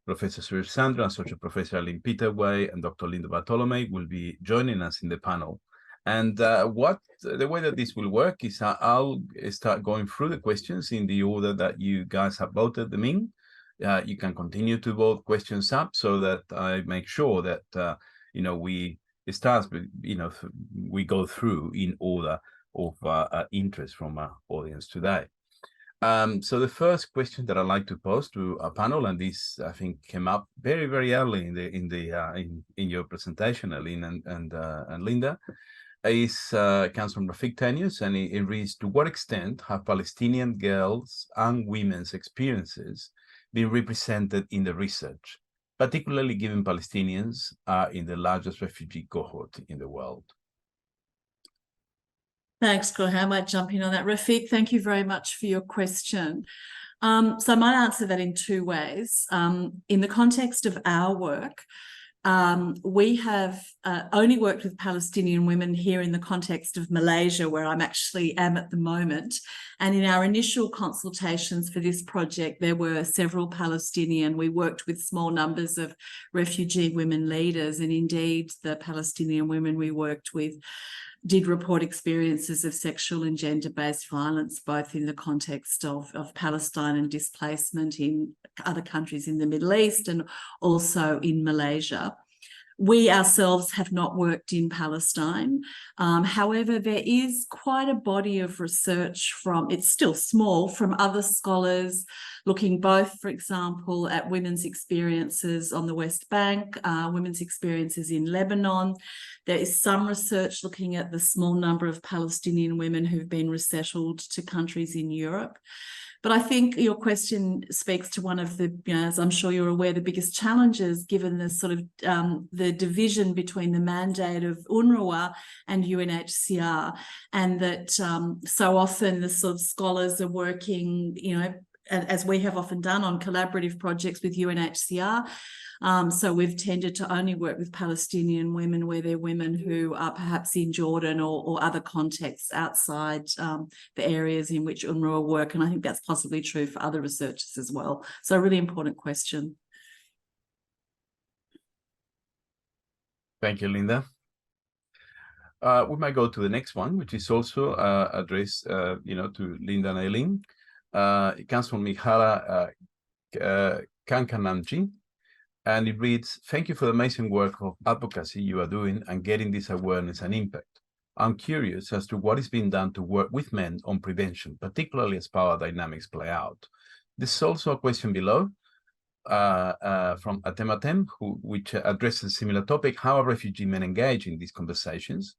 Professor Suresh Sandra, Associate Professor Aline Peterway, and Dr. Linda Bartolome will be joining us in the panel. And the way that this will work is I'll start going through the questions in the order that you guys have voted them in. You can continue to vote questions up so that I make sure that we go through in order of interest from our audience today. So the first question that I'd like to pose to our panel, and this I think came up very, very early in your presentation, Aline and Linda, comes from Rafik Tenius, and it reads: to what extent have Palestinian girls and women's experiences been represented in the research, particularly given Palestinians are in the largest refugee cohort in the world? Thanks, Graham. I might jump in on that. Rafik, thank you very much for your question. So I might answer that in two ways. In the context of our work, we have only worked with Palestinian women here in the context of Malaysia, where I'm actually am at the moment. And in our initial consultations for this project, there were several Palestinian. We worked with small numbers of refugee women leaders, and indeed the Palestinian women we worked with did report experiences of sexual and gender-based violence, both in the context of Palestine and displacement in other countries in the Middle East and also in Malaysia. We ourselves have not worked in Palestine. However, there is quite a body of research it's still small, from other scholars looking both, for example, at women's experiences on the West Bank, women's experiences in Lebanon. There is some research looking at the small number of Palestinian women who've been resettled to countries in Europe. But I think your question speaks to one of the, as I'm sure you're aware, the biggest challenges given the sort of the division between the mandate of UNRWA and UNHCR, and that so often the sort of scholars are working, as we have often done, on collaborative projects with UNHCR. So we've tended to only work with Palestinian women where they're women who are perhaps in Jordan or other contexts outside the areas in which UNRWA work. And I think that's possibly true for other researchers as well. So a really important question. Thank you, Linda. We might go to the next one, which is also addressed, to Linda and Aline. It comes from Mihala Kankanamji. And it reads: thank you for the amazing work of advocacy you are doing and getting this awareness and impact. I'm curious as to what is being done to work with men on prevention, particularly as power dynamics play out. This is also a question below from Atematem, which addresses a similar topic. How are refugee men engaged in these conversations?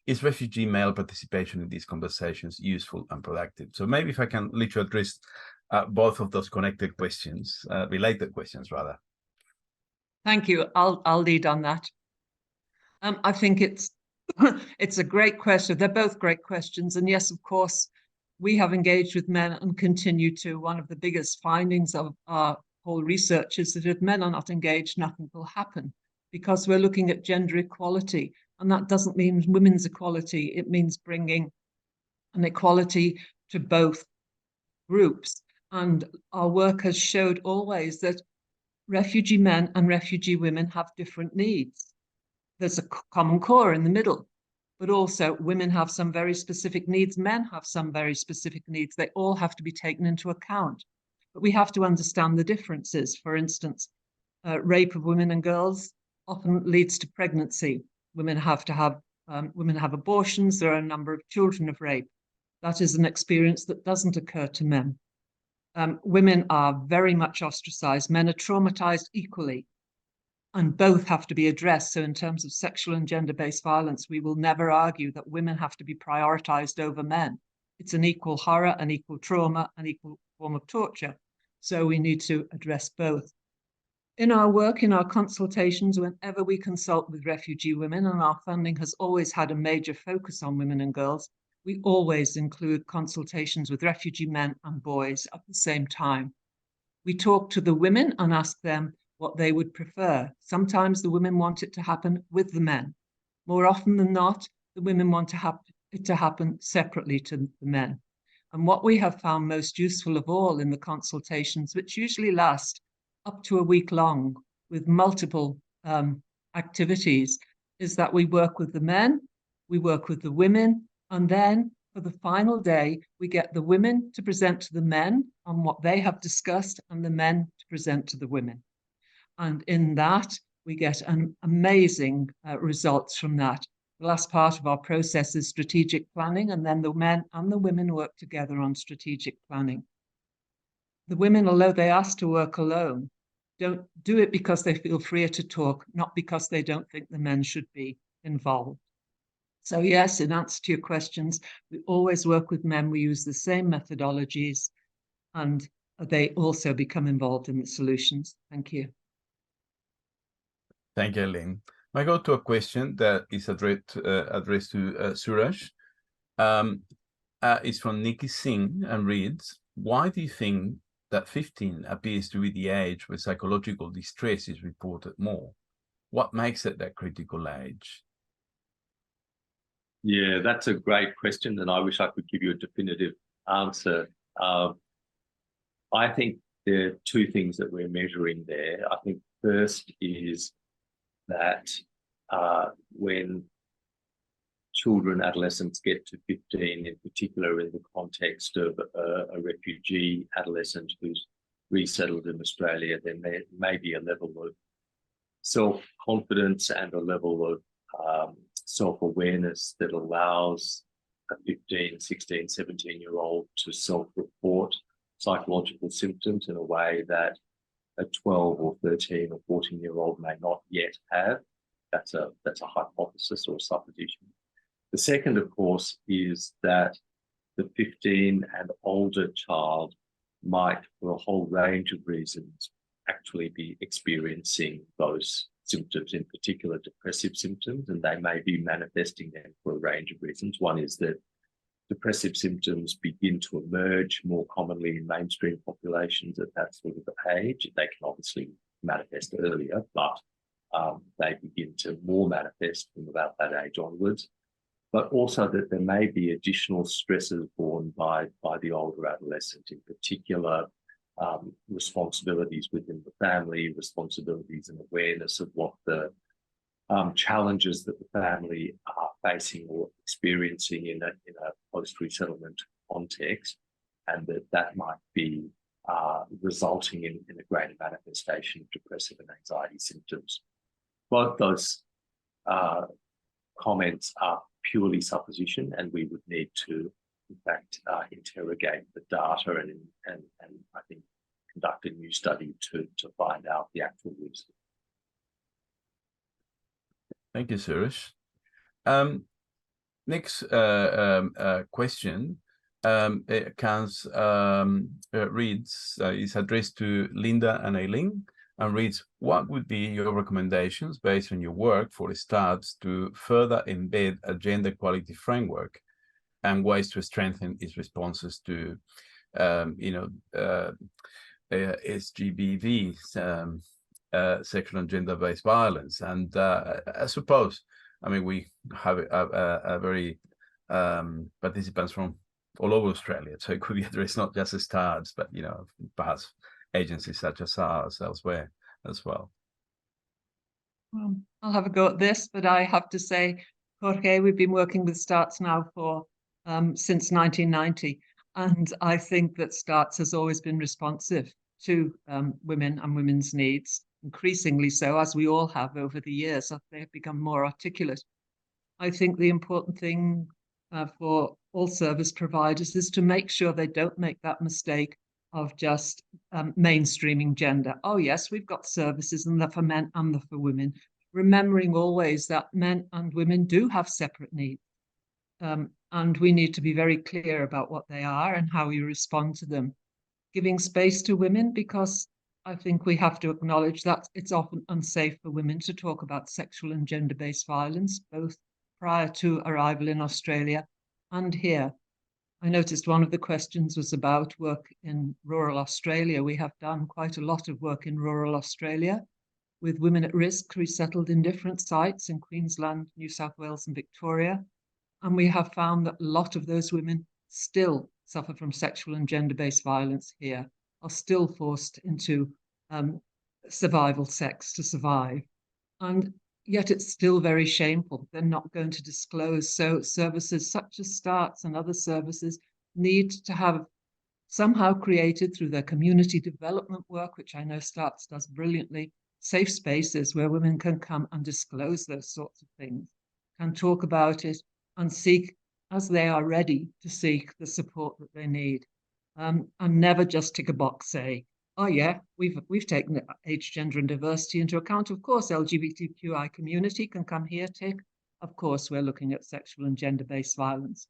Is refugee male participation in these conversations useful and productive? So maybe if I can literally address both of those connected questions, related questions rather. Thank you. I'll lead on that. I think it's a great question. They're both great questions. And yes, of course, we have engaged with men and continue to. One of the biggest findings of our whole research is that if men are not engaged, nothing will happen, because we're looking at gender equality. And that doesn't mean women's equality. It means bringing an equality to both groups. And our work has showed always that refugee men and refugee women have different needs. There's a common core in the middle, but also women have some very specific needs, men have some very specific needs. They all have to be taken into account. But we have to understand the differences. For instance, rape of women and girls often leads to pregnancy. Women have abortions. There are a number of children of rape. That is an experience that doesn't occur to men. Women are very much ostracized. Men are traumatized equally, and both have to be addressed. So in terms of sexual and gender-based violence, we will never argue that women have to be prioritized over men. It's an equal horror, an equal trauma, an equal form of torture. So we need to address both. In our work, in our consultations, whenever we consult with refugee women, and our funding has always had a major focus on women and girls, we always include consultations with refugee men and boys at the same time. We talk to the women and ask them what they would prefer. Sometimes the women want it to happen with the men. More often than not, the women want it to happen separately to the men. And what we have found most useful of all in the consultations, which usually last up to a week long with multiple activities, is that we work with the men, we work with the women, and then for the final day, we get the women to present to the men on what they have discussed and the men to present to the women. And in that, we get an amazing results from that. The last part of our process is strategic planning, and then the men and the women work together on strategic planning. The women, although they ask to work alone, don't do it because they feel freer to talk, not because they don't think the men should be involved. So yes, in answer to your questions, we always work with men. We use the same methodologies, and they also become involved in the solutions. Thank you. Thank you, Elaine. I go to a question that is addressed to Suraj. It's from Nikki Singh and reads, why do you think that 15 appears to be the age where psychological distress is reported more? What makes it that critical age? Yeah, that's a great question, and I wish I could give you a definitive answer. I think there are two things that we're measuring there. I think first is that when children, adolescents get to 15, in particular in the context of a refugee adolescent who's resettled in Australia, then there may be a level of self-confidence and a level of self-awareness that allows a 15, 16, 17-year-old to self-report psychological symptoms in a way that a 12 or 13 or 14-year-old may not yet have. That's a hypothesis or supposition. The second, of course, is that the 15 and older child might, for a whole range of reasons, actually be experiencing those symptoms, in particular depressive symptoms, and they may be manifesting them for a range of reasons. One is that depressive symptoms begin to emerge more commonly in mainstream populations at that sort of age. They can obviously manifest earlier, but they begin to more manifest from about that age onwards. But also that there may be additional stresses borne by the older adolescent, in particular responsibilities within the family, responsibilities and awareness of what the challenges that the family are facing or experiencing in a post-resettlement context, and that might be resulting in a greater manifestation of depressive and anxiety symptoms. Both those comments are purely supposition, and we would need to, in fact, interrogate the data and I think conduct a new study to find out the actual reason. Thank you, Suraj. Next question reads, is addressed to Linda and Aileen, and reads, what would be your recommendations based on your work for STARTS to further embed a gender equality framework and ways to strengthen its responses to, SGBV, sexual and gender-based violence? And I suppose, I mean, we have a very participants from all over Australia, so it could be addressed not just as STARTS, but perhaps agencies such as ours elsewhere as well. I'll have a go at this, but I have to say, Jorge, we've been working with STARTS now for since 1990, and I think that STARTS has always been responsive to women and women's needs, increasingly so, as we all have over the years, as they've become more articulate. I think the important thing for all service providers is to make sure they don't make that mistake of just mainstreaming gender. Oh yes, we've got services, and they're for men and they're for women, remembering always that men and women do have separate needs. And we need to be very clear about what they are and how we respond to them. Giving space to women, because I think we have to acknowledge that it's often unsafe for women to talk about sexual and gender-based violence, both prior to arrival in Australia and here. I noticed one of the questions was about work in rural Australia. We have done quite a lot of work in rural Australia with women at risk resettled in different sites in Queensland, New South Wales and Victoria. And we have found that a lot of those women still suffer from sexual and gender-based violence here, are still forced into survival sex to survive. And yet it's still very shameful. They're not going to disclose. So services such as STARTS and other services need to have somehow created through their community development work, which I know STARTS does brilliantly, safe spaces where women can come and disclose those sorts of things, can talk about it and seek, as they are ready to seek, the support that they need. And never just tick a box, say, oh yeah, we've taken age, gender and diversity into account. Of course, LGBTQI community can come here, tick. Of course, we're looking at sexual and gender-based violence.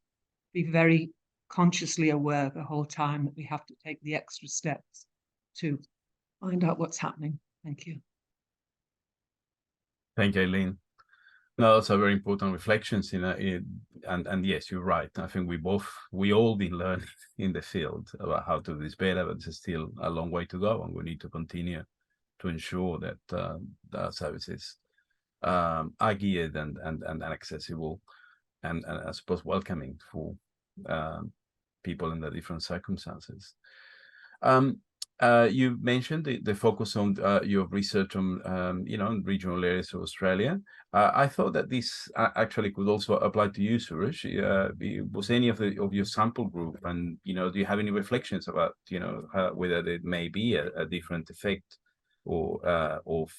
Be very consciously aware the whole time that we have to take the extra steps to find out what's happening. Thank you. Thank you, Eileen. No, those are very important reflections and yes, you're right. I think we all been learning in the field about how to do this better, but there's still a long way to go, and we need to continue to ensure that the services are geared and accessible and I suppose welcoming for people in the different circumstances. You mentioned the focus on your research on in regional areas of Australia. I thought that this actually could also apply to you, Suresh. Was any of your sample group, and do you have any reflections about whether there may be a different effect or of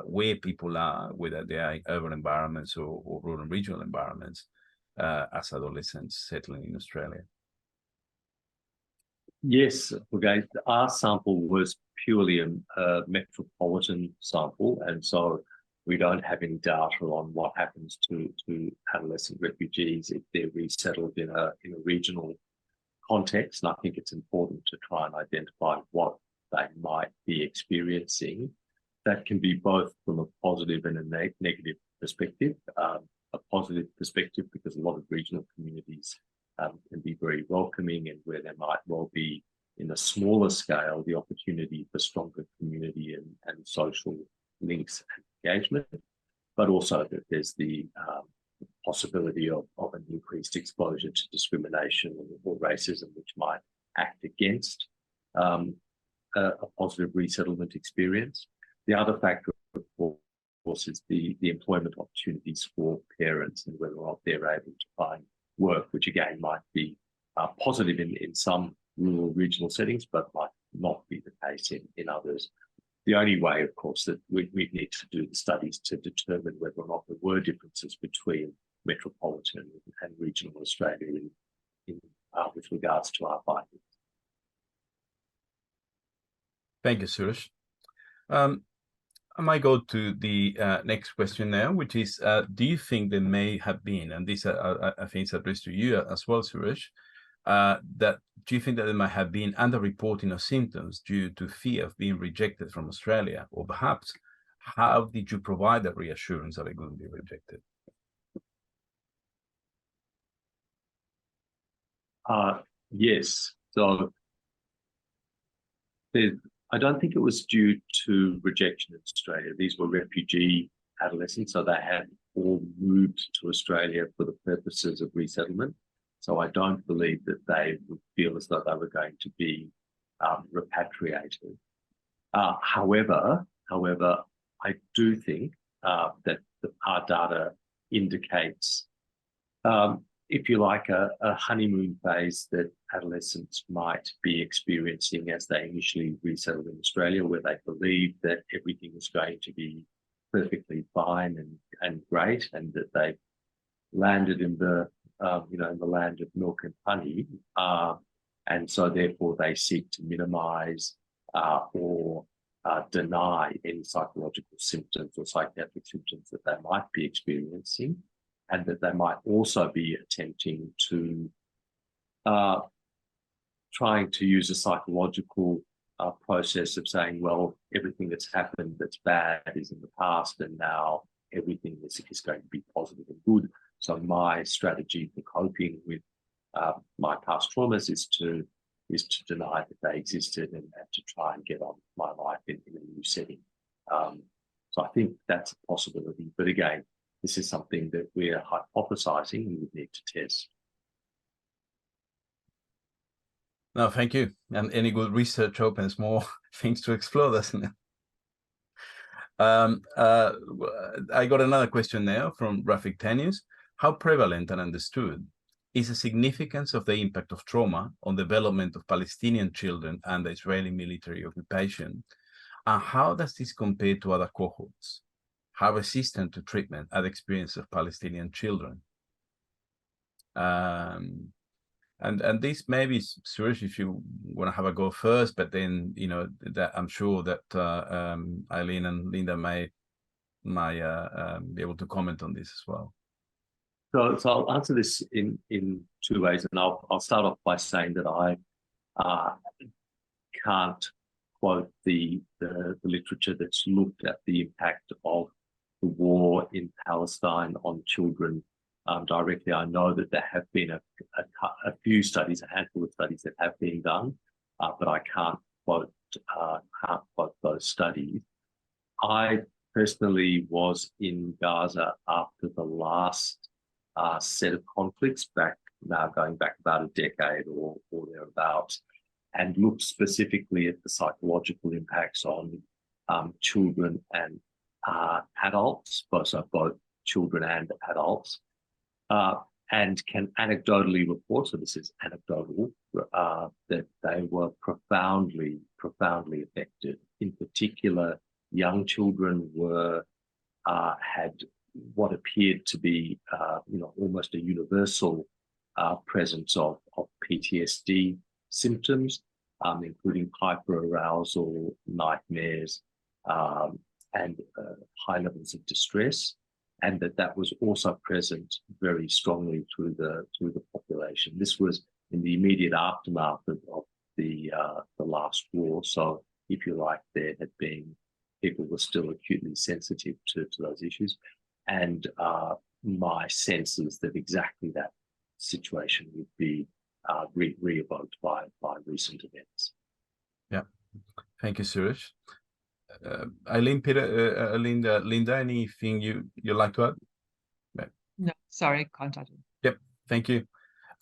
where people are, whether they are in urban environments or rural and regional environments as adolescents settling in Australia? Yes, okay. Our sample was purely a metropolitan sample, and so we don't have any data on what happens to adolescent refugees if they're resettled in a regional context. And I think it's important to try and identify what they might be experiencing. That can be both from a positive and a negative perspective. A positive perspective because a lot of regional communities can be very welcoming, and where there might well be, in a smaller scale, the opportunity for stronger community and social links and engagement, but also that there's the possibility of an increased exposure to discrimination or racism, which might act against a positive resettlement experience. The other factor, of course, is the employment opportunities for parents and whether or not they're able to find work, which again might be positive in some rural regional settings, but might not be the case in others. The only way, of course, that we need to do the studies to determine whether or not there were differences between metropolitan and regional Australia with regards to our findings. Thank you, Suresh. I might go to the next question now, which is, do you think there may have been, and this I think is addressed to you as well, Suresh, do you think that there might have been underreporting of symptoms due to fear of being rejected from Australia? Or perhaps, how did you provide that reassurance that it wouldn't be rejected? Yes. So I don't think it was due to rejection in Australia. These were refugee adolescents, so they had all moved to Australia for the purposes of resettlement. So I don't believe that they would feel as though they were going to be repatriated. However, I do think that our data indicates, if you like, a honeymoon phase that adolescents might be experiencing as they initially resettled in Australia, where they believed that everything was going to be perfectly fine and great, and that they landed in the in the land of milk and honey, and so therefore they seek to minimise or deny any psychological symptoms or psychiatric symptoms that they might be experiencing, and that they might also be attempting to trying to use a psychological process of saying, well, everything that's happened that's bad is in the past, and now everything is going to be positive and good. So my strategy for coping with my past traumas is to deny that they existed and to try and get on my life in a new setting. So I think that's a possibility. But again, this is something that we're hypothesizing and we need to test. No, thank you. And any good research opens more things to explore, doesn't it? I got another question now from Rafik Tenius. How prevalent and understood is the significance of the impact of trauma on development of Palestinian children under Israeli military occupation? And how does this compare to other cohorts? How resistant to treatment are the experience of Palestinian children? And this maybe, Suresh, if you want to have a go first, but then, you know, that I'm sure that Eileen and Linda may be able to comment on this as well. So I'll answer this in two ways, and I'll start off by saying that I can't quote the literature that's looked at the impact of the war in Palestine on children directly. I know that there have been a few studies, a handful of studies that have been done, but I can't quote those studies. I personally was in Gaza after the last set of conflicts going back about a decade or thereabouts, and looked specifically at the psychological impacts on children and adults, both children and adults, and can anecdotally report, so this is anecdotal, that they were profoundly affected. In particular, young children had what appeared to be, almost a universal presence of PTSD symptoms, including hyperarousal, nightmares, and high levels of distress, and that was also present very strongly through the population. This was in the immediate aftermath of the last war. So, if you like, there had been people were still acutely sensitive to those issues, and my sense is that exactly that situation would be re-evoked by recent events. Yeah, thank you, Suresh. Eileen, Peter, Linda, anything you'd like to add? No, sorry, can't add. Yep, thank you.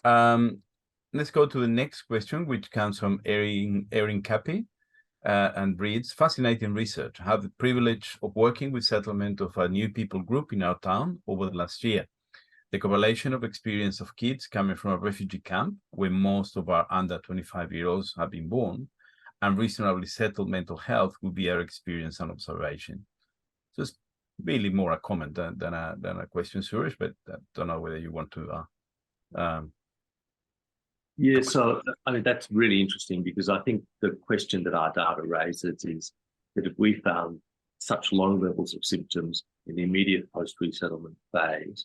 Let's go to the next question, which comes from Erin Cappy, and reads, fascinating research. I have the privilege of working with settlement of a new people group in our town over the last year. The correlation of experience of kids coming from a refugee camp, where most of our under 25-year-olds have been born, and reasonably settled mental health would be our experience and observation. So it's really more a comment than a question, Suresh, but I don't know whether you want to. Yeah, so I mean, that's really interesting, because I think the question that our data raises is that if we found such low levels of symptoms in the immediate post-resettlement phase,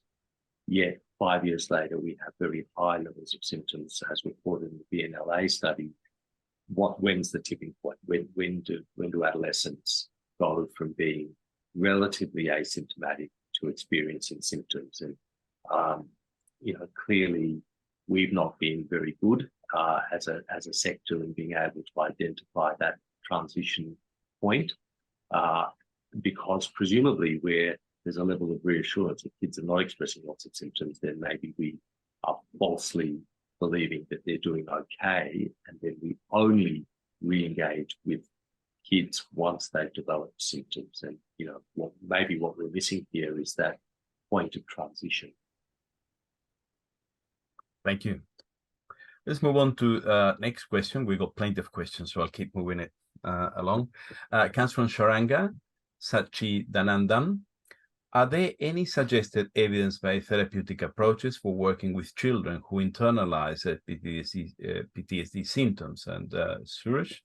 yet 5 years later we have very high levels of symptoms, as reported in the BNLA study, when's the tipping point? When do adolescents go from being relatively asymptomatic to experiencing symptoms? And clearly we've not been very good as a sector in being able to identify that transition point, because presumably where there's a level of reassurance that kids are not expressing lots of symptoms, then maybe we are falsely believing that they're doing okay, and then we only re-engage with kids once they've developed symptoms. And what we're missing here is that point of transition. Thank you. Let's move on to next question. We've got plenty of questions, so I'll keep moving it along. It comes from Sharanga Sachidanandan. Are there any suggested evidence-based therapeutic approaches for working with children who internalize PTSD symptoms? And Suresh?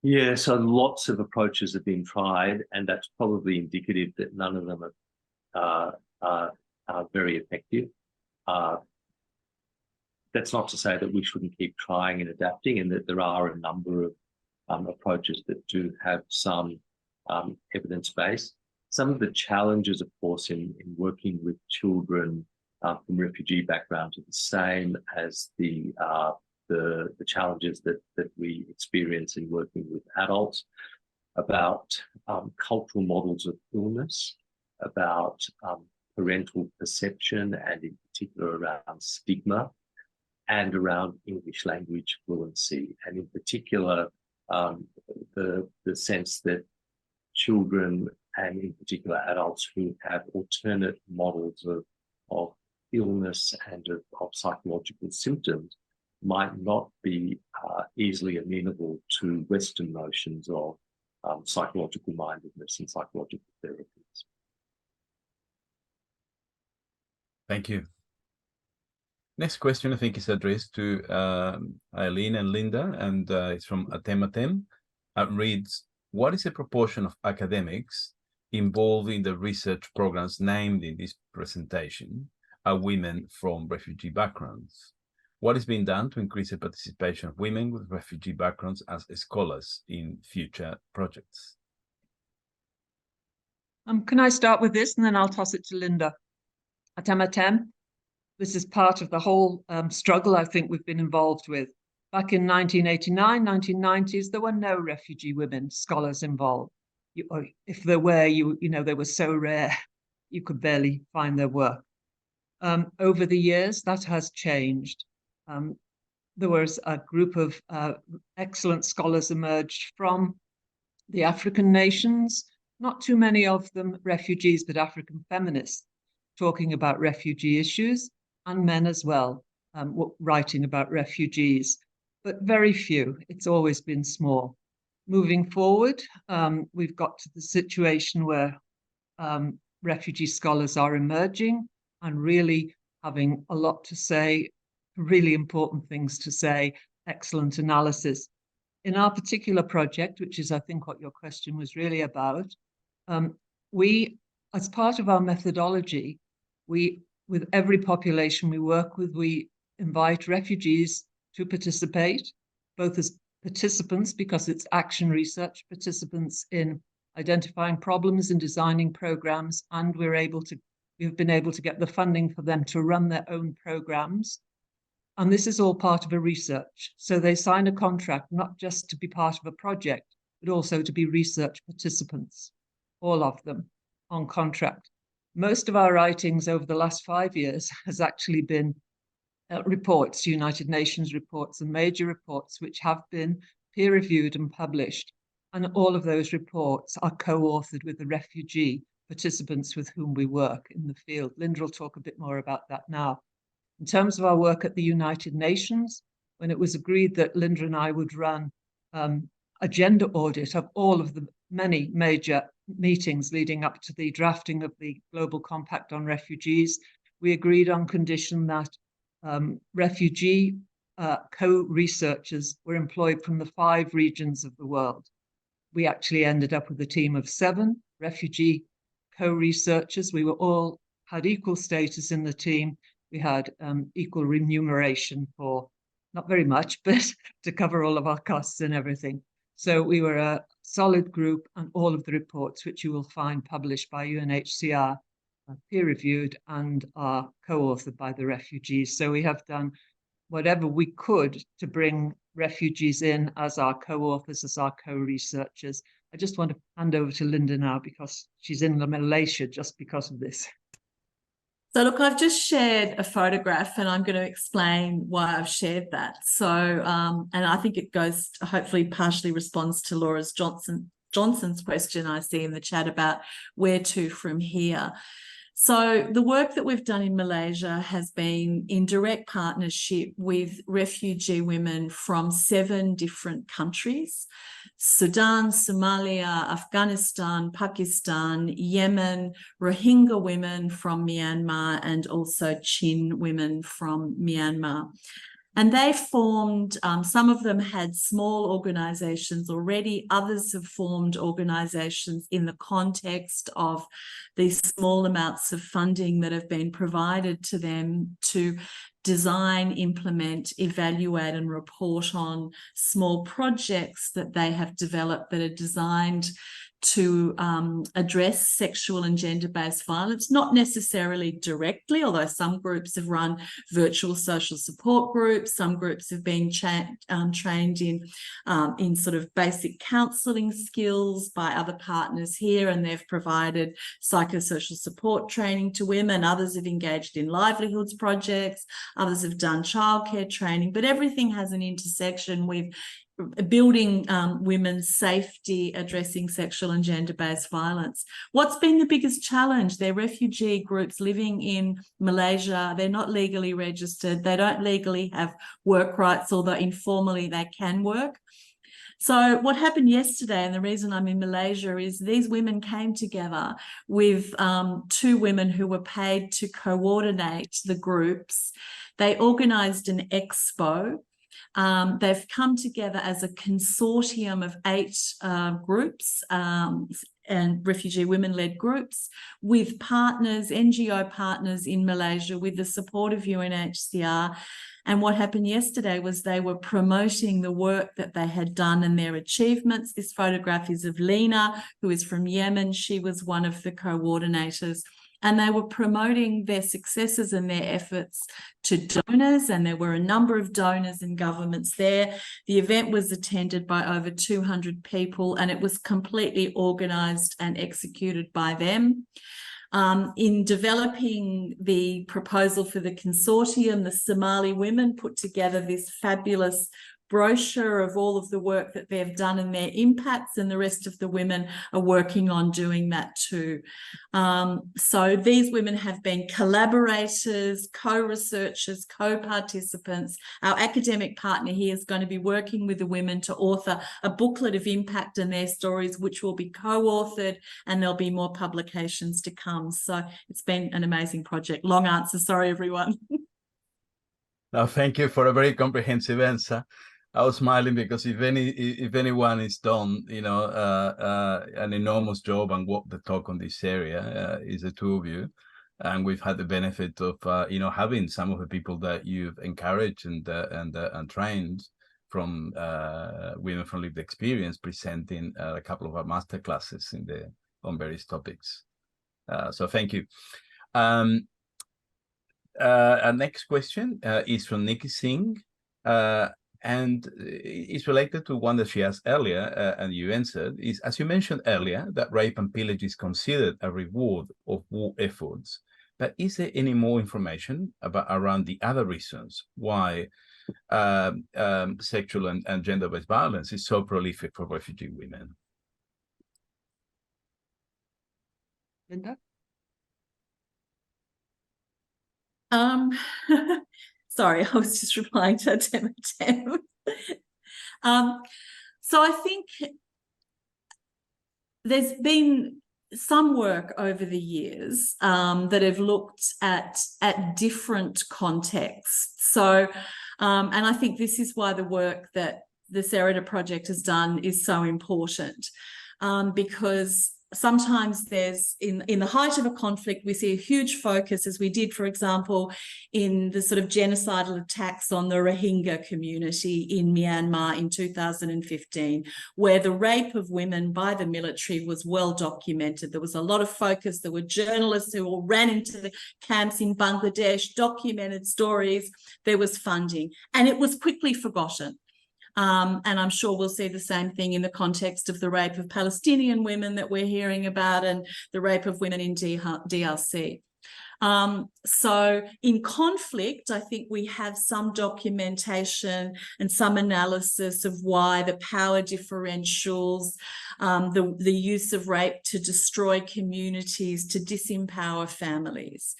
Yeah, so lots of approaches have been tried, and that's probably indicative that none of them are very effective. That's not to say that we shouldn't keep trying and adapting, and that there are a number of approaches that do have some evidence base. Some of the challenges, of course, in working with children from refugee backgrounds are the same as the challenges that we experience in working with adults, about cultural models of illness, about parental perception, and in particular around stigma, and around English language fluency. And in particular, the sense that children, and in particular adults who have alternate models of illness and of psychological symptoms, might not be easily amenable to Western notions of psychological mindedness and psychological therapies. Thank you. Next question, I think, is addressed to Eileen and Linda, and it's from Atematem. It reads, what is the proportion of academics involved in the research programs named in this presentation are women from refugee backgrounds? What is being done to increase the participation of women with refugee backgrounds as scholars in future projects? Can I start with this, and then I'll toss it to Linda? Atematem, this is part of the whole struggle I think we've been involved with. Back in 1989, 1990s, there were no refugee women scholars involved. If there were, they were so rare, you could barely find their work. Over the years, that has changed. There was a group of excellent scholars emerged from the African nations, not too many of them refugees, but African feminists, talking about refugee issues, and men as well, writing about refugees, but very few. It's always been small. Moving forward, we've got to the situation where refugee scholars are emerging and really having a lot to say, really important things to say, excellent analysis. In our particular project, which is, I think, what your question was really about, we, as part of our methodology, with every population we work with, we invite refugees to participate, both as participants, because it's action research, participants in identifying problems and designing programs, and we've been able to get the funding for them to run their own programs. And this is all part of a research. So they sign a contract, not just to be part of a project, but also to be research participants, all of them on contract. Most of our writings over the last 5 years has actually been reports, United Nations reports and major reports, which have been peer-reviewed and published. And all of those reports are co-authored with the refugee participants with whom we work in the field. Linda will talk a bit more about that now. In terms of our work at the United Nations, when it was agreed that Linda and I would run a gender audit of all of the many major meetings leading up to the drafting of the Global Compact on Refugees, we agreed on condition that refugee co-researchers were employed from the 5 regions of the world. We actually ended up with a team of 7 refugee co-researchers. We were all had equal status in the team. We had equal remuneration for, not very much, but to cover all of our costs and everything. So we were a solid group, and all of the reports, which you will find published by UNHCR, are peer-reviewed and are co-authored by the refugees. So we have done whatever we could to bring refugees in as our co-authors, as our co-researchers. I just want to hand over to Linda now, because she's in Malaysia just because of this. So look, I've just shared a photograph, and I'm going to explain why I've shared that. So, and I think it goes, hopefully partially responds to Laura's Johnson's question I see in the chat about where to from here. So the work that we've done in Malaysia has been in direct partnership with refugee women from 7 different countries: Sudan, Somalia, Afghanistan, Pakistan, Yemen, Rohingya women from Myanmar, and also Chin women from Myanmar. And they formed, some of them had small organisations already, others have formed organisations in the context of these small amounts of funding that have been provided to them to design, implement, evaluate and report on small projects that they have developed that are designed to address sexual and gender-based violence, not necessarily directly, although some groups have run virtual social support groups, some groups have been trained in sort of basic counselling skills by other partners here, and they've provided psychosocial support training to women. Others have engaged in livelihoods projects, others have done childcare training, but everything has an intersection with building women's safety, addressing sexual and gender-based violence. What's been the biggest challenge? They're refugee groups living in Malaysia. They're not legally registered. They don't legally have work rights, although informally they can work. So what happened yesterday, and the reason I'm in Malaysia, is these women came together with 2 women who were paid to coordinate the groups. They organised an expo. They've come together as a consortium of 8 groups and refugee women-led groups with partners, NGO partners in Malaysia, with the support of UNHCR. And what happened yesterday was they were promoting the work that they had done and their achievements. This photograph is of Lena, who is from Yemen. She was one of the coordinators. And they were promoting their successes and their efforts to donors, and there were a number of donors and governments there. The event was attended by over 200 people, and it was completely organised and executed by them. In developing the proposal for the consortium, the Somali women put together this fabulous brochure of all of the work that they've done and their impacts, and the rest of the women are working on doing that too. So these women have been collaborators, co-researchers, co-participants. Our academic partner here is going to be working with the women to author a booklet of impact and their stories, which will be co-authored, and there'll be more publications to come. So it's been an amazing project. Long answer, sorry everyone. No, thank you for a very comprehensive answer. I was smiling because if anyone is done, an enormous job and walk the talk on this area is the 2 of you, and we've had the benefit of having some of the people that you've encouraged and trained from Women from Lived Experience presenting a couple of our master classes on various topics. So thank you. Our next question is from Nikki Singh. And it's related to one that she asked earlier, and you answered, is, as you mentioned earlier, that rape and pillage is considered a reward of war efforts. But is there any more information around the other reasons why sexual and gender-based violence is so prolific for refugee women? Linda? Sorry, I was just replying to Tem. So I think there's been some work over the years that have looked at different contexts. So, and I think this is why the work that the Sereda Project has done is so important, because sometimes there's, in the height of a conflict, we see a huge focus, as we did, for example, in the sort of genocidal attacks on the Rohingya community in Myanmar in 2015, where the rape of women by the military was well documented. There was a lot of focus. There were journalists who all ran into the camps in Bangladesh, documented stories. There was funding, and it was quickly forgotten. And I'm sure we'll see the same thing in the context of the rape of Palestinian women that we're hearing about, and the rape of women in DRC. So in conflict, I think we have some documentation and some analysis of why the power differentials, the use of rape to destroy communities, to disempower families.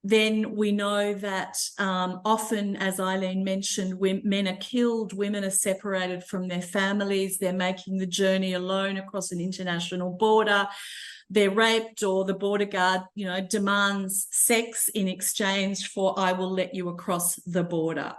Then we know that often, as Eileen mentioned, men are killed, women are separated from their families, they're making the journey alone across an international border, they're raped, or the border guard, demands sex in exchange for, I will let you across the border.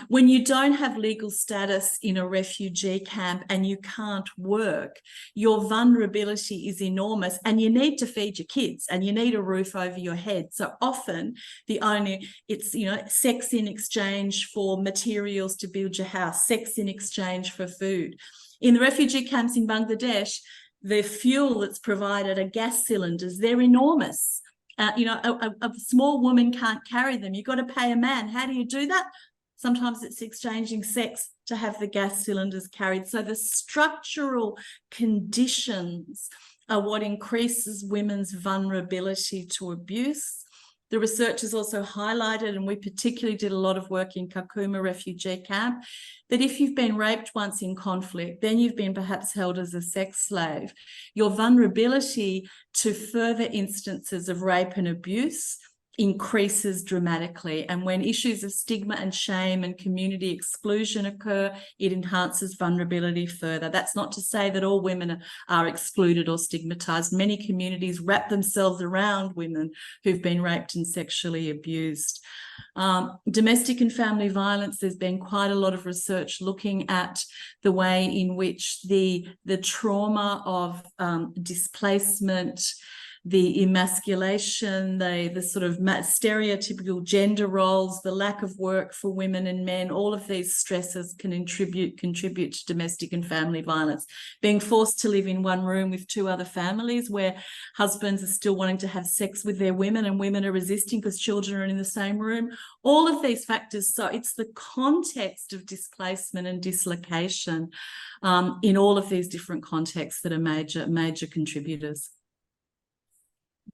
When you don't have legal status in a refugee camp and you can't work, your vulnerability is enormous, and you need to feed your kids and you need a roof over your head. So often it's sex in exchange for materials to build your house, sex in exchange for food. In the refugee camps in Bangladesh, the fuel that's provided are gas cylinders. They're enormous. A small woman can't carry them. You've got to pay a man. How do you do that? Sometimes it's exchanging sex to have the gas cylinders carried. So the structural conditions are what increases women's vulnerability to abuse. The research has also highlighted, and we particularly did a lot of work in Kakuma refugee camp, that if you've been raped once in conflict, then you've been perhaps held as a sex slave. Your vulnerability to further instances of rape and abuse increases dramatically. And when issues of stigma and shame and community exclusion occur, it enhances vulnerability further. That's not to say that all women are excluded or stigmatized. Many communities wrap themselves around women who've been raped and sexually abused. Domestic and family violence, there's been quite a lot of research looking at the way in which the trauma of displacement, the emasculation, the sort of stereotypical gender roles, the lack of work for women and men, all of these stresses can contribute to domestic and family violence. Being forced to live in one room with two other families where husbands are still wanting to have sex with their women and women are resisting because children are in the same room, all of these factors. So it's the context of displacement and dislocation in all of these different contexts that are major contributors.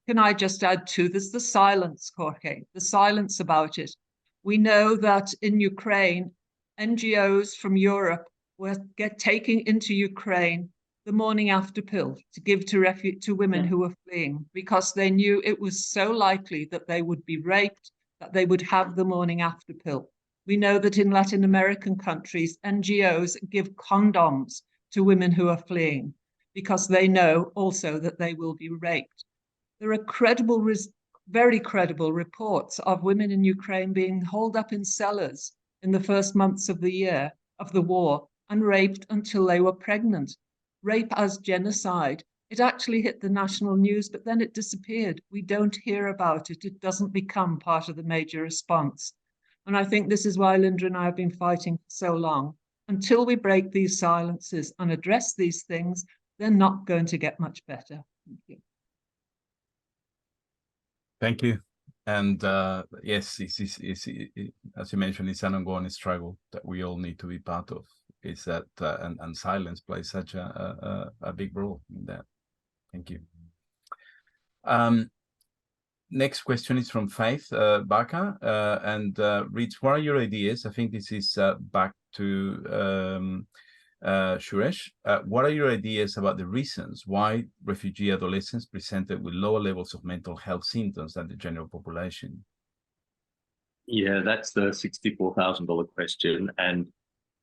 Can I just add too, there's the silence, Jorge, the silence about it. We know that in Ukraine, NGOs from Europe were taking into Ukraine the morning after pill to give to women who were fleeing, because they knew it was so likely that they would be raped, that they would have the morning after pill. We know that in Latin American countries, NGOs give condoms to women who are fleeing because they know also that they will be raped. There are very credible reports of women in Ukraine being holed up in cellars in the first months of the war and raped until they were pregnant. Rape as genocide. It actually hit the national news, but then it disappeared. We don't hear about it. It doesn't become part of the major response. And I think this is why Linda and I have been fighting for so long. Until we break these silences and address these things, they're not going to get much better. Thank you. Thank you. And yes, as you mentioned, it's an ongoing struggle that we all need to be part of. Is that and silence plays such a big role in that. Thank you. Next question is from Faith Baca and reads, what are your ideas? I think this is back to Suresh. What are your ideas about the reasons why refugee adolescents presented with lower levels of mental health symptoms than the general population? Yeah, that's the $64,000 question. And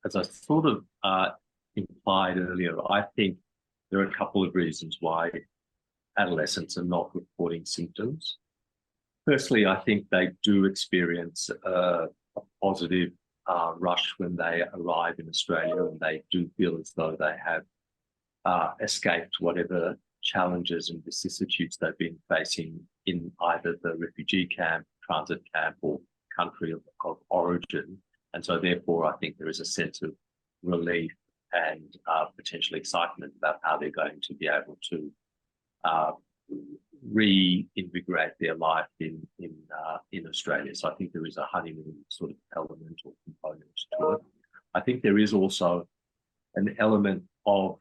as I sort of implied earlier, I think there are a couple of reasons why adolescents are not reporting symptoms. Firstly, I think they do experience a positive rush when they arrive in Australia, and they do feel as though they have escaped whatever challenges and vicissitudes they've been facing in either the refugee camp, transit camp, or country of origin. And so therefore, I think there is a sense of relief and potential excitement about how they're going to be able to reinvigorate their life in Australia. So I think there is a honeymoon sort of element or component to it. I think there is also an element of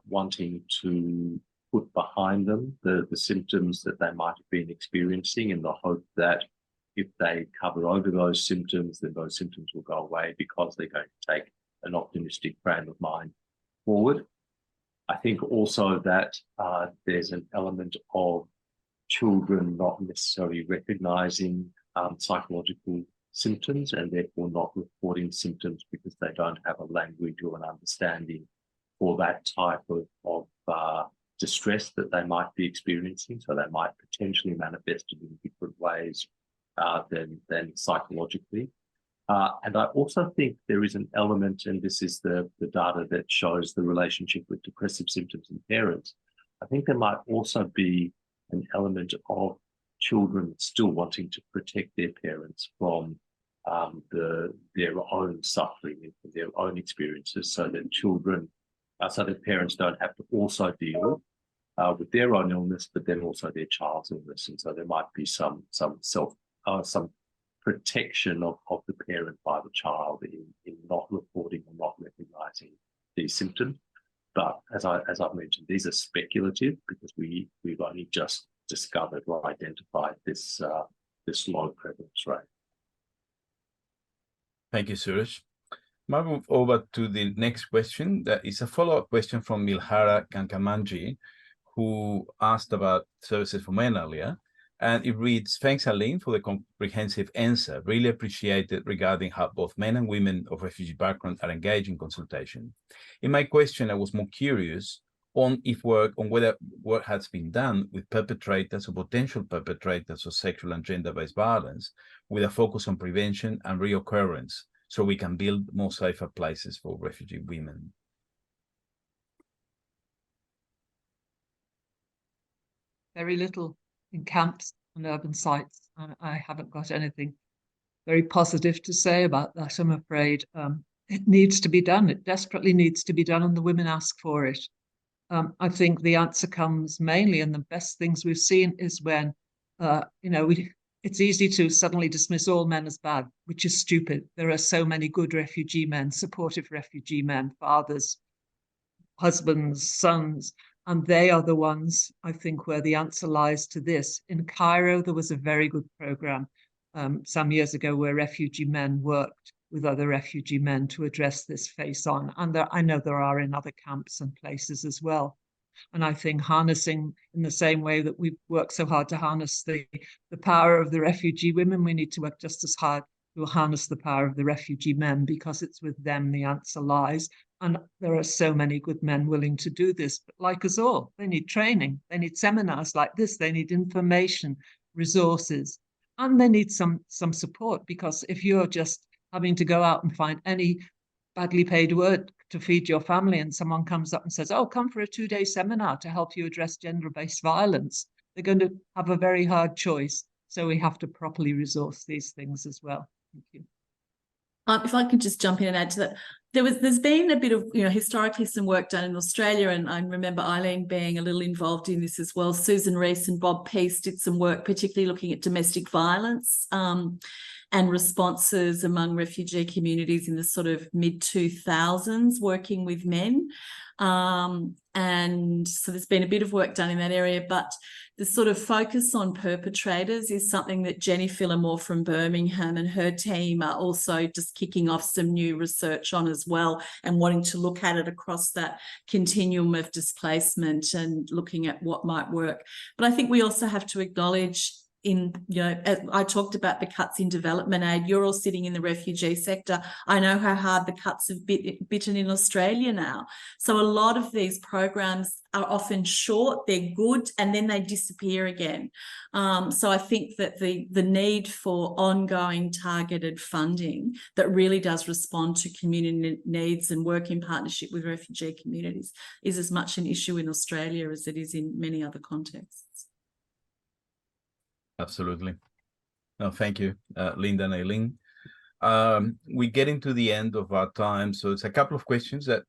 wanting to put behind them the symptoms that they might have been experiencing, in the hope that if they cover over those symptoms, then those symptoms will go away because they're going to take an optimistic frame of mind forward. I think also that there's an element of children not necessarily recognizing psychological symptoms and therefore not reporting symptoms because they don't have a language or an understanding for that type of distress that they might be experiencing. So they might potentially manifest it in different ways than psychologically. And I also think there is an element, and this is the data that shows the relationship with depressive symptoms in parents. I think there might also be an element of children still wanting to protect their parents from their own suffering and their own experiences, so that parents don't have to also deal with their own illness, but then also their child's illness. And so there might be some protection of the parent by the child in not reporting or not recognizing these symptoms. But as I've mentioned, these are speculative because we've only just discovered or identified this this low prevalence rate. Thank you, Suresh. Might move over to the next question. That is a follow-up question from Milhara Kankamanji, who asked about services for men earlier. And it reads, thanks, Aline, for the comprehensive answer. Really appreciate it regarding how both men and women of refugee background are engaged in consultation. In my question, I was more curious on whether work has been done with perpetrators or potential perpetrators of sexual and gender-based violence with a focus on prevention and reoccurrence, so we can build more safer places for refugee women. Very little in camps and urban sites. I haven't got anything very positive to say about that, I'm afraid. It needs to be done. It desperately needs to be done, and the women ask for it. I think the answer comes mainly, and the best things we've seen is when, it's easy to suddenly dismiss all men as bad, which is stupid. There are so many good refugee men, supportive refugee men, fathers, husbands, sons, and they are the ones, I think, where the answer lies to this. In Cairo, there was a very good program some years ago where refugee men worked with other refugee men to address this face-on. And I know there are in other camps and places as well. And I think harnessing, in the same way that we've worked so hard to harness the power of the refugee women, we need to work just as hard to harness the power of the refugee men, because it's with them the answer lies. And there are so many good men willing to do this. But like us all, they need training. They need seminars like this. They need information, resources, and they need some support, because if you're just having to go out and find any badly paid work to feed your family, and someone comes up and says, oh, come for a 2-day seminar to help you address gender-based violence, they're going to have a very hard choice. So we have to properly resource these things as well. Thank you. If I could just jump in and add to that, there's been a bit of, historically some work done in Australia, and I remember Eileen being a little involved in this as well. Susan Rees and Bob Peace did some work, particularly looking at domestic violence and responses among refugee communities in the sort of mid-2000s, working with men. And so there's been a bit of work done in that area, but the sort of focus on perpetrators is something that Jenny Phillimore from Birmingham and her team are also just kicking off some new research on as well, and wanting to look at it across that continuum of displacement and looking at what might work. But I think we also have to acknowledge, I talked about the cuts in development aid. You're all sitting in the refugee sector. I know how hard the cuts have bitten in Australia now. So a lot of these programs are often short, they're good, and then they disappear again. So I think that the need for ongoing targeted funding that really does respond to community needs and work in partnership with refugee communities is as much an issue in Australia as it is in many other contexts. Absolutely. No, thank you, Linda and Eileen. We're getting to the end of our time, so it's a couple of questions that,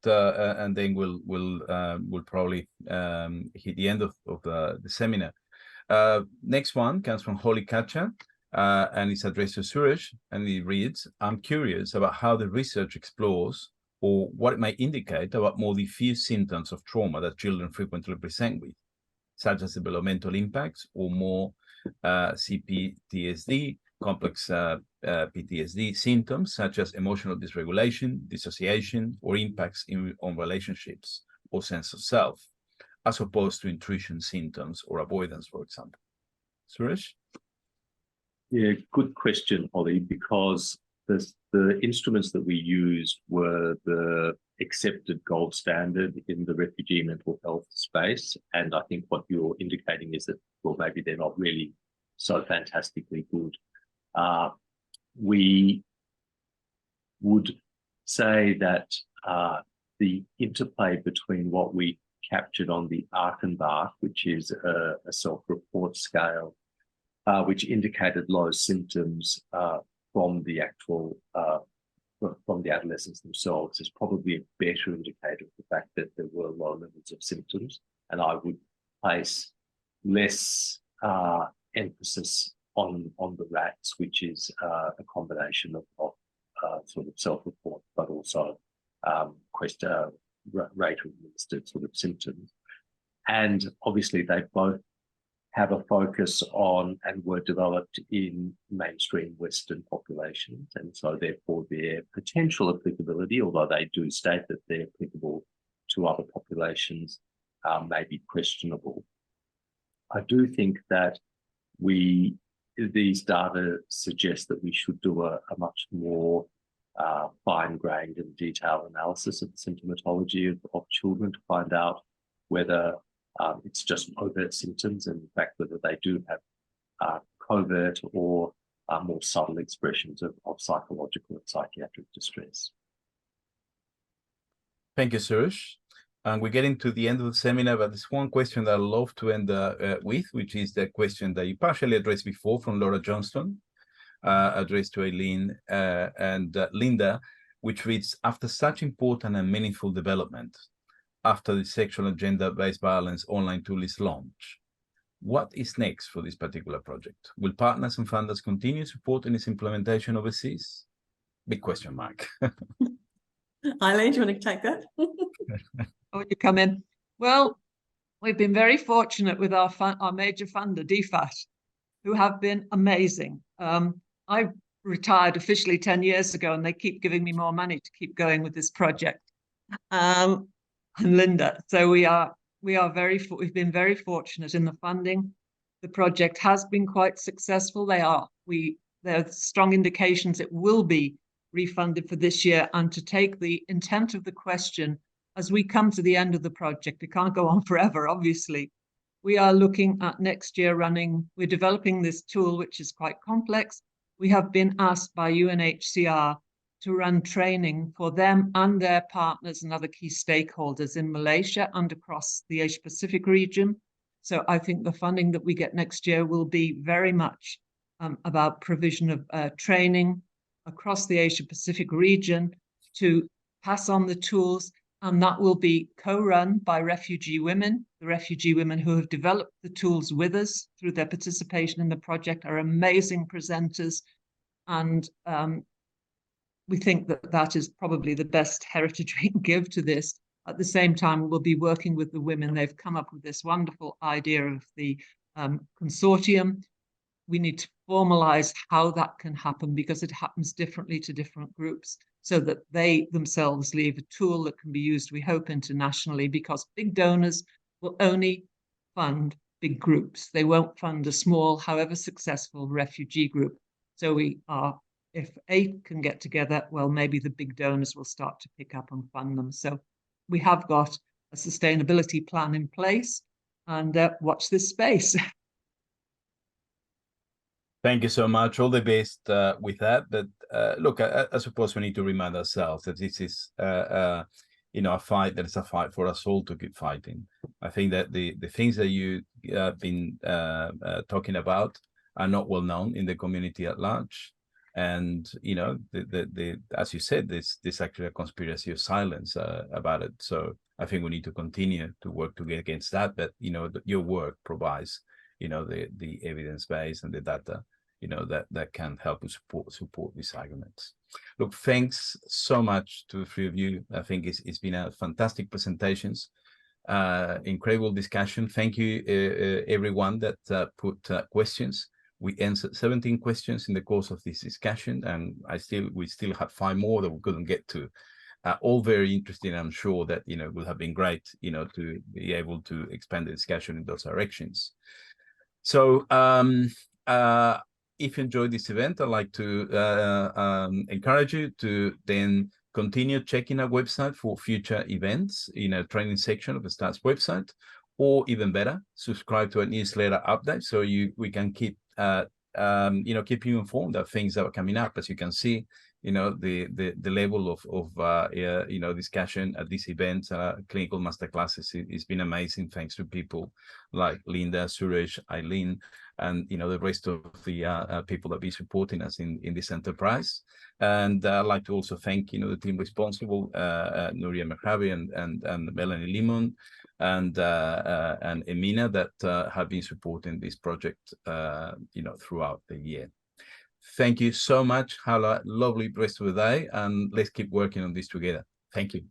and then we'll probably hit the end of the seminar. Next one comes from Holly Kacha, and it's addressed to Suresh, and it reads, I'm curious about how the research explores or what it might indicate about more diffuse symptoms of trauma that children frequently present with, such as developmental impacts or more CPTSD, complex PTSD symptoms such as emotional dysregulation, dissociation, or impacts on relationships or sense of self, as opposed to intrusion symptoms or avoidance, for example. Suresh? Yeah, good question, Ollie, because the instruments that we used were the accepted gold standard in the refugee mental health space. And I think what you're indicating is that, well, maybe they're not really so fantastically good. We would say that the interplay between what we captured on the Arkenbach, which is a self-report scale, which indicated low symptoms from the actual from the adolescents themselves, is probably a better indicator of the fact that there were low levels of symptoms. And I would place less emphasis on the rats, which is a combination of sort of self-report, but also rate administered sort of symptoms. And obviously they both have a focus on and were developed in mainstream Western populations. And so therefore their potential applicability, although they do state that they're applicable to other populations, may be questionable. I do think that these data suggest that we should do a much more fine-grained and detailed analysis of the symptomatology of children to find out whether it's just overt symptoms, and in fact whether they do have covert or more subtle expressions of psychological and psychiatric distress. Thank you, Suresh. And we're getting to the end of the seminar, but there's one question that I'd love to end with, which is the question that you partially addressed before from Laura Johnston, addressed to Eileen and Linda, which reads, after such important and meaningful development, after the sexual and gender-based violence online tool is launched, what is next for this particular project? Will partners and funders continue supporting its implementation overseas? Big question mark. Eileen, do you want to take that? Oh, you come in. Well, we've been very fortunate with our major funder, DFAT, who have been amazing. I retired officially 10 years ago, and they keep giving me more money to keep going with this project. And Linda, so we've been very fortunate in the funding. The project has been quite successful. There are strong indications it will be refunded for this year, and to take the intent of the question as we come to the end of the project, it can't go on forever, obviously. We are looking at next year we're developing this tool, which is quite complex. We have been asked by UNHCR to run training for them and their partners and other key stakeholders in Malaysia and across the Asia Pacific region. So I think the funding that we get next year will be very much about provision of training across the Asia Pacific region to pass on the tools, and that will be co-run by refugee women. The refugee women who have developed the tools with us through their participation in the project are amazing presenters, and we think that that is probably the best heritage we can give to this. At the same time, we'll be working with the women. They've come up with this wonderful idea of the consortium. We need to formalize how that can happen, because it happens differently to different groups, so that they themselves leave a tool that can be used, we hope, internationally, because big donors will only fund big groups. They won't fund a small, however successful, refugee group. So if 8 can get together, well, maybe the big donors will start to pick up and fund them. So we have got a sustainability plan in place, and watch this space. Thank you so much. All the best with that. But look, I suppose we need to remind ourselves that this is, a fight. That is a fight for us all to keep fighting. I think that the things that you've been talking about are not well known in the community at large. And as you said, this actually a conspiracy of silence about it. So I think we need to continue to work to get against that. But your work provides the evidence base and the data that can help us support these arguments. Look, thanks so much to the three of you. I think it's been a fantastic presentations, incredible discussion. Thank you everyone that put questions. We answered 17 questions in the course of this discussion, and we still have 5 more that we couldn't get to. All very interesting. I'm sure that will have been great to be able to expand the discussion in those directions. So if you enjoyed this event, I'd like to encourage you to then continue checking our website for future events in a training section of the STARTS website, or even better, subscribe to our newsletter update so we can keep keep you informed of things that are coming up. As you can see, the level of discussion at these events, clinical masterclasses, it's been amazing, thanks to people like Linda, Suresh, Eileen, and the rest of the people that be supporting us in this enterprise. And I'd like to also thank the team responsible, Nuria Mehrabi and Melanie Limon, and Emina, that have been supporting this project throughout the year. Thank you so much. Have a lovely rest of the day, and let's keep working on this together. Thank you.